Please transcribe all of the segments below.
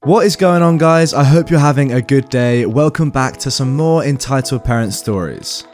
What is going on, guys? I hope you're having a good day. Welcome back to some more Entitled Parent stories.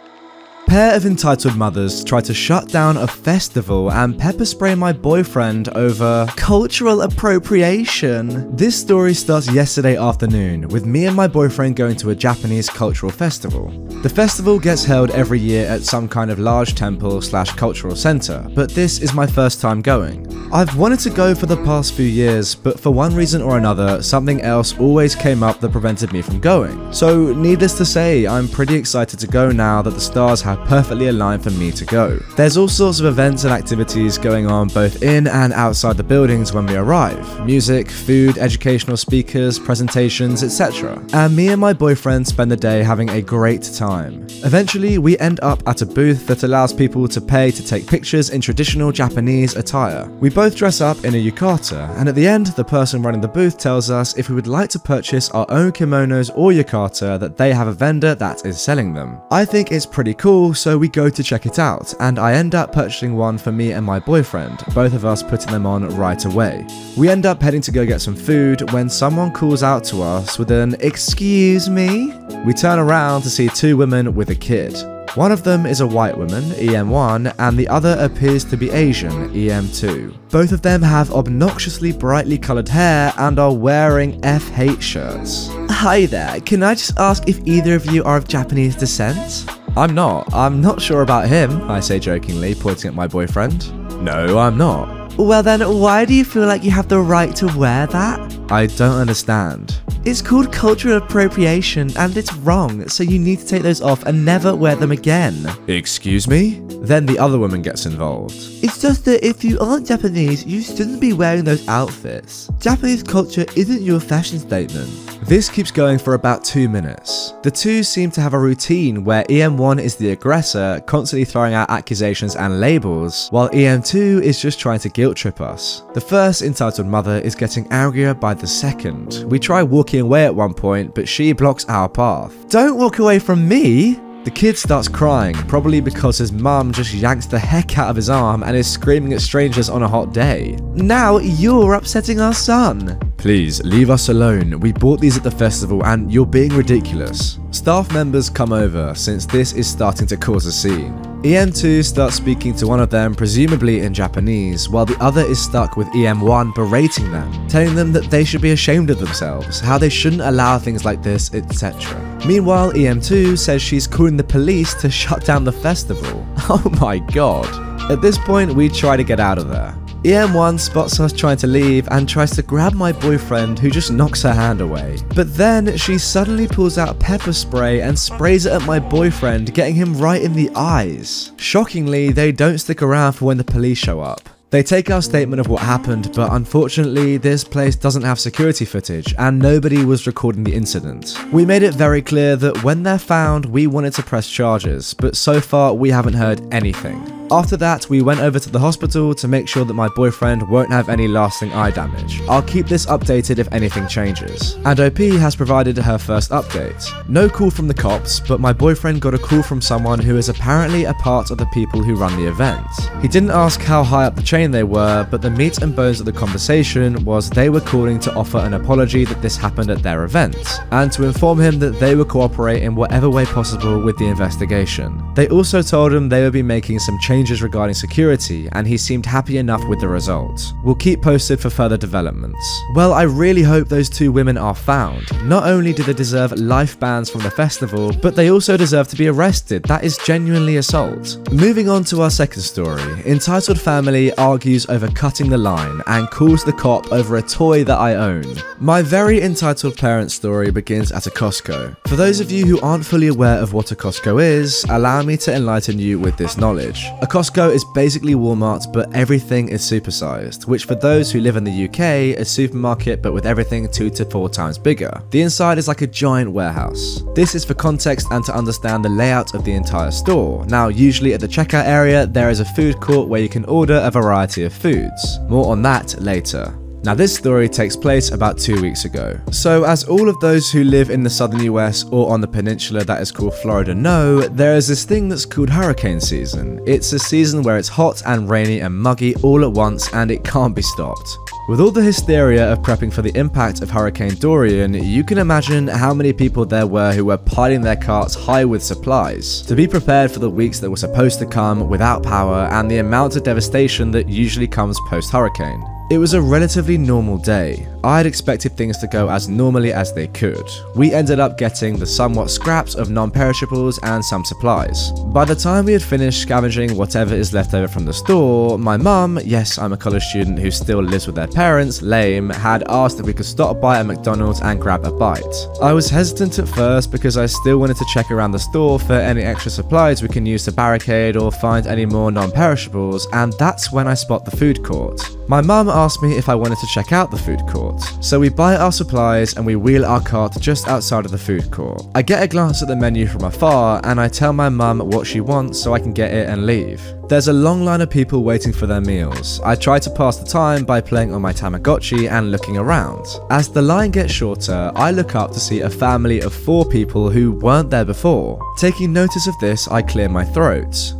A pair of entitled mothers tried to shut down a festival and pepper spray my boyfriend over cultural appropriation. This story starts yesterday afternoon with me and my boyfriend going to a Japanese cultural festival. The festival gets held every year at some kind of large temple / cultural center, but this is my first time going. I've wanted to go for the past few years, but for one reason or another, something else always came up that prevented me from going. So needless to say, I'm pretty excited to go now that the stars have perfectly aligned for me to go. There's all sorts of events and activities going on both in and outside the buildings when we arrive. Music, food, educational speakers, presentations, etc. And me and my boyfriend spend the day having a great time. Eventually, we end up at a booth that allows people to pay to take pictures in traditional Japanese attire. We both dress up in a yukata, and at the end, the person running the booth tells us if we would like to purchase our own kimonos or yukata that they have a vendor that is selling them. I think it's pretty cool, so we go to check it out, and I end up purchasing one for me and my boyfriend, both of us putting them on right away. We end up heading to go get some food when someone calls out to us with an "excuse me?" We turn around to see two women with a kid. One of them is a white woman, EM1, and the other appears to be Asian, EM2. Both of them have obnoxiously brightly coloured hair and are wearing F-hate shirts. Hi there, can I just ask if either of you are of Japanese descent? I'm not sure about him, I say jokingly, pointing at my boyfriend. No, I'm not. Well then, why do you feel like you have the right to wear that? I don't understand. It's called cultural appropriation and it's wrong, so you need to take those off and never wear them again. Excuse me? Then the other woman gets involved. It's just that if you aren't Japanese, you shouldn't be wearing those outfits. Japanese culture isn't your fashion statement. This keeps going for about 2 minutes. The two seem to have a routine where EM1 is the aggressor, constantly throwing out accusations and labels, while EM2 is just trying to guilt trip us. The first entitled mother is getting angrier by the second. We try walking away at one point, but she blocks our path. Don't walk away from me! The kid starts crying, probably because his mum just yanks the heck out of his arm and is screaming at strangers on a hot day. Now you're upsetting our son. Please, leave us alone. We bought these at the festival and you're being ridiculous. Staff members come over since this is starting to cause a scene. EM2 starts speaking to one of them, presumably in Japanese, while the other is stuck with EM1 berating them, telling them that they should be ashamed of themselves, how they shouldn't allow things like this, etc. Meanwhile, EM2 says she's calling the police to shut down the festival. Oh my god. At this point, we try to get out of there. EM1 spots us trying to leave and tries to grab my boyfriend, who just knocks her hand away. But then she suddenly pulls out pepper spray and sprays it at my boyfriend, getting him right in the eyes. Shockingly, they don't stick around for when the police show up. They take our statement of what happened, but unfortunately this place doesn't have security footage and nobody was recording the incident. We made it very clear that when they're found, we wanted to press charges, but so far we haven't heard anything. After that, we went over to the hospital to make sure that my boyfriend won't have any lasting eye damage. I'll keep this updated if anything changes. And OP has provided her first update. No call from the cops, but my boyfriend got a call from someone who is apparently a part of the people who run the event. He didn't ask how high up the chain they were, but the meat and bones of the conversation was they were calling to offer an apology that this happened at their event, and to inform him that they would cooperate in whatever way possible with the investigation. They also told him they would be making some changes regarding security, and he seemed happy enough with the result. We'll keep posted for further developments. Well, I really hope those two women are found. Not only do they deserve life bans from the festival, but they also deserve to be arrested. That is genuinely assault. Moving on to our second story. Entitled family argues over cutting the line and calls the cop over a toy that I own. My very entitled parent story begins at a Costco. For those of you who aren't fully aware of what a Costco is, allow me to enlighten you with this knowledge. A Costco is basically Walmart, but everything is supersized, which for those who live in the UK, is supermarket but with everything 2 to 4 times bigger. The inside is like a giant warehouse. This is for context and to understand the layout of the entire store. Now, usually at the checkout area, there is a food court where you can order a variety of foods. More on that later. Now this story takes place about 2 weeks ago. So as all of those who live in the southern US or on the peninsula that is called Florida know, there is this thing that's called hurricane season. It's a season where it's hot and rainy and muggy all at once and it can't be stopped. With all the hysteria of prepping for the impact of Hurricane Dorian, you can imagine how many people there were who were piling their carts high with supplies to be prepared for the weeks that were supposed to come without power and the amount of devastation that usually comes post-hurricane. It was a relatively normal day. I had expected things to go as normally as they could. We ended up getting the somewhat scraps of non-perishables and some supplies. By the time we had finished scavenging whatever is left over from the store, my mum, yes, I'm a college student who still lives with their parents, lame, had asked if we could stop by at McDonald's and grab a bite. I was hesitant at first because I still wanted to check around the store for any extra supplies we can use to barricade or find any more non-perishables, and that's when I spot the food court. My mum asked me if I wanted to check out the food court, so we buy our supplies and we wheel our cart just outside of the food court. I get a glance at the menu from afar and I tell my mum what she wants so I can get it and leave. There's a long line of people waiting for their meals. I try to pass the time by playing on my Tamagotchi and looking around. As the line gets shorter, I look up to see a family of 4 people who weren't there before. Taking notice of this, I clear my throat.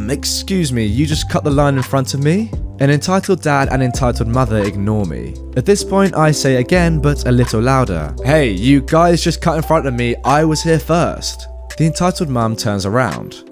Excuse me, you just cut the line in front of me? An entitled dad and entitled mother ignore me. At this point, I say again, but a little louder, "Hey, you guys just cut in front of me, I was here first." The entitled mum turns around.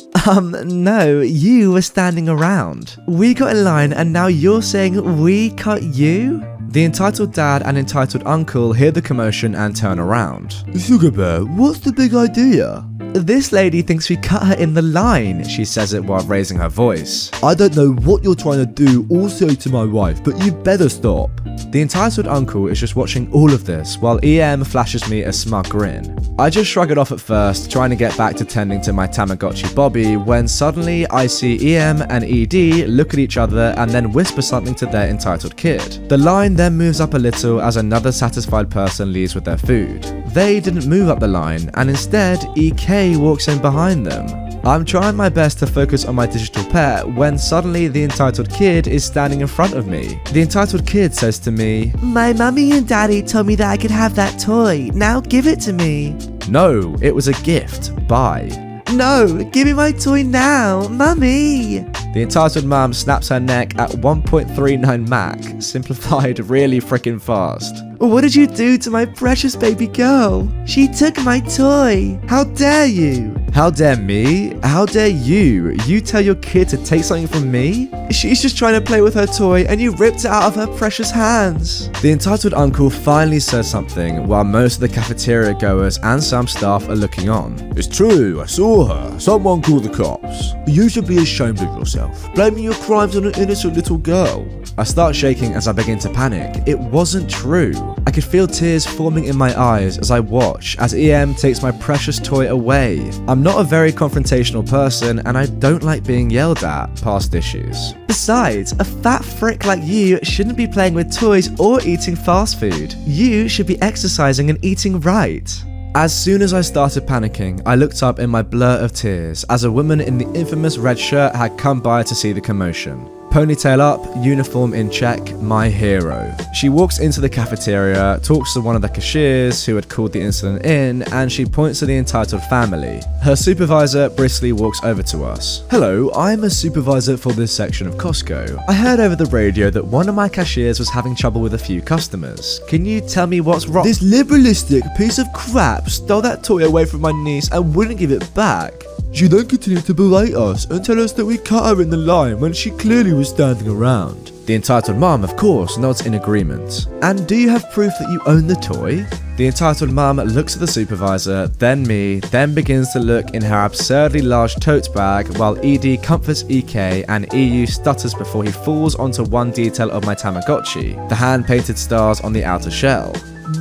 No, you were standing around. We got in line and now you're saying we cut you? The entitled dad and entitled uncle hear the commotion and turn around. Sugar Bear, what's the big idea? This lady thinks we cut her in the line, she says it while raising her voice. I don't know what you're trying to do or say to my wife, but you better stop. The entitled uncle is just watching all of this while EM flashes me a smug grin. I just shrug it off at first, trying to get back to tending to my Tamagotchi Bobby, when suddenly I see EM and ED look at each other and then whisper something to their entitled kid. The line then moves up a little as another satisfied person leaves with their food. They didn't move up the line and instead EK walks in behind them. I'm trying my best to focus on my digital pet when suddenly the entitled kid is standing in front of me. The entitled kid says to me, "My mummy and daddy told me that I could have that toy. Now give it to me." No, it was a gift. Bye. No, give me my toy now, mummy. The entitled mum snaps her neck at 1.39 Mach, simplified really freaking fast. What did you do to my precious baby girl? She took my toy. How dare you? How dare me? How dare you? You tell your kid to take something from me? She's just trying to play with her toy and you ripped it out of her precious hands. The entitled uncle finally says something while most of the cafeteria goers and some staff are looking on. It's true, I saw her. Someone call the cops. You should be ashamed of yourself, blaming your crimes on an innocent little girl. I start shaking as I begin to panic. It wasn't true. I could feel tears forming in my eyes as I watch as EM takes my precious toy away. I'm not a very confrontational person and I don't like being yelled at past issues. Besides, a fat frick like you shouldn't be playing with toys or eating fast food. You should be exercising and eating right. As soon as I started panicking, I looked up in my blur of tears as a woman in the infamous red shirt had come by to see the commotion. Ponytail up, uniform in check, my hero. She walks into the cafeteria, talks to one of the cashiers who had called the incident in, and she points to the entitled family. Her supervisor briskly walks over to us. Hello, I'm a supervisor for this section of Costco. I heard over the radio that one of my cashiers was having trouble with a few customers. Can you tell me what's wrong? This liberalistic piece of crap stole that toy away from my niece and wouldn't give it back. She then continued to berate us and tell us that we cut her in the line when she clearly was standing around. The entitled mum, of course, nods in agreement. And do you have proof that you own the toy? The entitled mum looks at the supervisor, then me, then begins to look in her absurdly large tote bag while ED comforts EK and EU stutters before he falls onto one detail of my Tamagotchi, the hand-painted stars on the outer shell.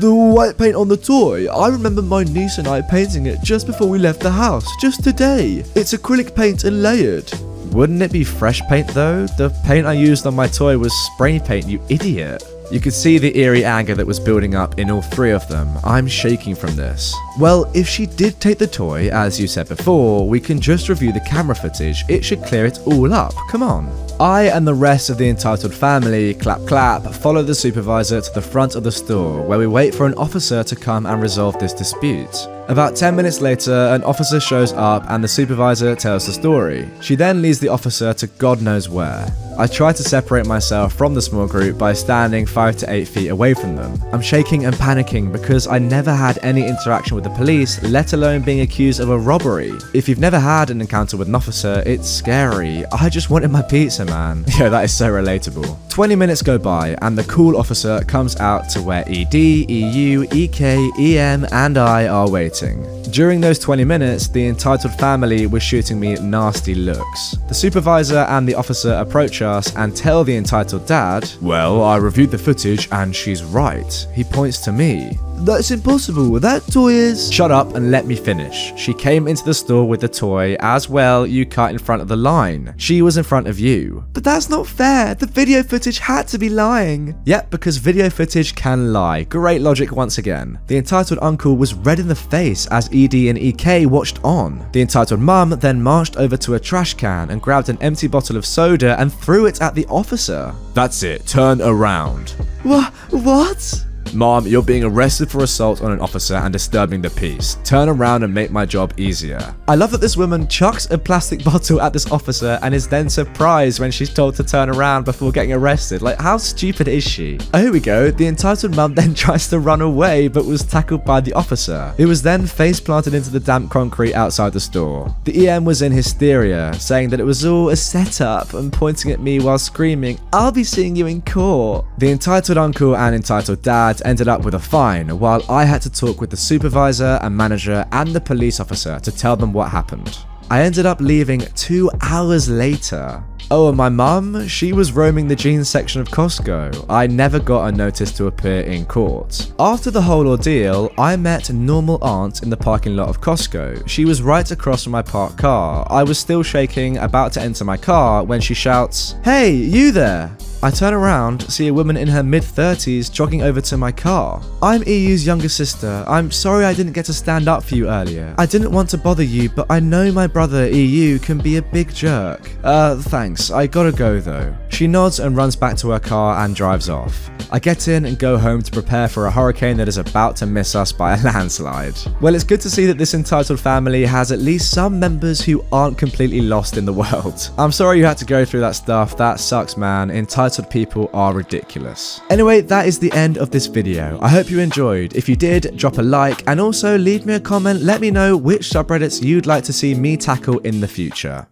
The white paint on the toy. I remember my niece and I painting it just before we left the house, just today. It's acrylic paint and layered. Wouldn't it be fresh paint though? The paint I used on my toy was spray paint, you idiot. You could see the eerie anger that was building up in all three of them. I'm shaking from this. Well, if she did take the toy, as you said before, we can just review the camera footage. It should clear it all up. Come on. I and the rest of the entitled family, clap clap, follow the supervisor to the front of the store, where we wait for an officer to come and resolve this dispute. About 10 minutes later, an officer shows up and the supervisor tells the story. She then leads the officer to God knows where. I try to separate myself from the small group by standing 5 to 8 feet away from them. I'm shaking and panicking because I never had any interaction with the police, let alone being accused of a robbery. If you've never had an encounter with an officer, it's scary. I just wanted my pizza, man. Yeah, that is so relatable. 20 minutes go by and the cool officer comes out to where ED, EU, EK, EM and I are waiting. During those 20 minutes, the entitled family was shooting me nasty looks. The supervisor and the officer approach us and tell the entitled dad, "Well, I reviewed the footage and she's right." He points to me. "That's impossible, that toy is..." "Shut up and let me finish. She came into the store with the toy as well, you cut in front of the line. She was in front of you." "But that's not fair, the video footage had to be lying." "Yep, because video footage can lie. Great logic once again." The entitled uncle was red in the face as ED and EK watched on. The entitled mum then marched over to a trash can and grabbed an empty bottle of soda and threw it at the officer. "That's it, turn around." What? "Mom, you're being arrested for assault on an officer and disturbing the peace. Turn around and make my job easier." I love that this woman chucks a plastic bottle at this officer and is then surprised when she's told to turn around before getting arrested. Like, how stupid is she? Oh, here we go. The entitled mum then tries to run away but was tackled by the officer, who was then face planted into the damp concrete outside the store. The EM was in hysteria, saying that it was all a setup and pointing at me while screaming, "I'll be seeing you in court." The entitled uncle and entitled dad ended up with a fine, while I had to talk with the supervisor and manager and the police officer to tell them what happened. I ended up leaving 2 hours later. Oh, and my mum? She was roaming the jeans section of Costco. I never got a notice to appear in court. After the whole ordeal, I met normal aunt in the parking lot of Costco. She was right across from my parked car. I was still shaking, about to enter my car, when she shouts, "Hey, you there!" I turn around, see a woman in her mid-30s jogging over to my car. "I'm EU's younger sister. I'm sorry I didn't get to stand up for you earlier. I didn't want to bother you, but I know my brother EU can be a big jerk." Thanks. I gotta go though." She nods and runs back to her car and drives off. I get in and go home to prepare for a hurricane that is about to miss us by a landslide. Well, it's good to see that this entitled family has at least some members who aren't completely lost in the world. I'm sorry you had to go through that stuff. That sucks, man. Entitled people are ridiculous. Anyway, that is the end of this video. I hope you enjoyed. If you did, drop a like and also leave me a comment. Let me know which subreddits you'd like to see me tackle in the future.